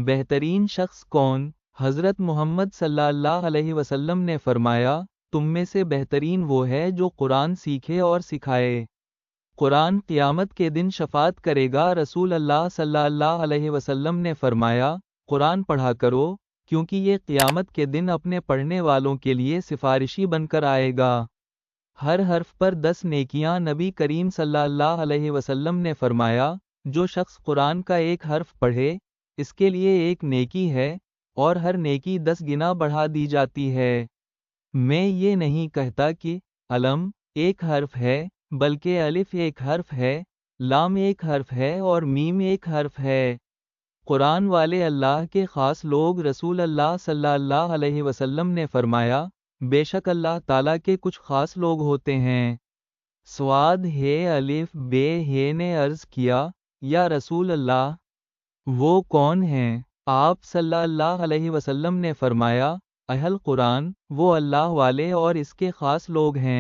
بہترین شخص کون؟ حضرت محمد صلی اللہ علیہ وسلم نے فرمایا، تم میں سے بہترین وہ ہے جو قرآن سیکھے اور سکھائے۔ قرآن قیامت کے دن شفاعت کرے گا۔ رسول اللہ صلی اللہ علیہ وسلم نے فرمایا، قرآن پڑھا کرو، کیونکہ یہ قیامت کے دن اپنے پڑھنے والوں کے لیے سفارشی بن کر آئے گا۔ ہر حرف پر 10 نیکیاں۔ نبی کریم صلی اللہ علیہ وسلم نے فرمایا، جو شخص قرآن کا ایک حرف پڑھے، اس کے لیے ایک نیکی ہے، اور ہر نیکی 10 گنا بڑھا دی جاتی ہے۔ میں یہ نہیں کہتا کہ علم ایک حرف ہے، بلکہ الف ایک حرف ہے، لام ایک حرف ہے اور میم ایک حرف ہے۔ قرآن والے اللہ کے خاص لوگ۔ رسول اللہ صلی اللہ علیہ وسلم نے فرمایا، بے شک اللہ تعالیٰ کے کچھ خاص لوگ ہوتے ہیں۔ سواد ہے الف بے ہے نے عرض کیا، یا رسول اللہ، وہ کون ہیں؟ آپ صلی اللہ علیہ وسلم نے فرمایا، اہل قرآن، وہ اللہ والے اور اس کے خاص لوگ ہیں۔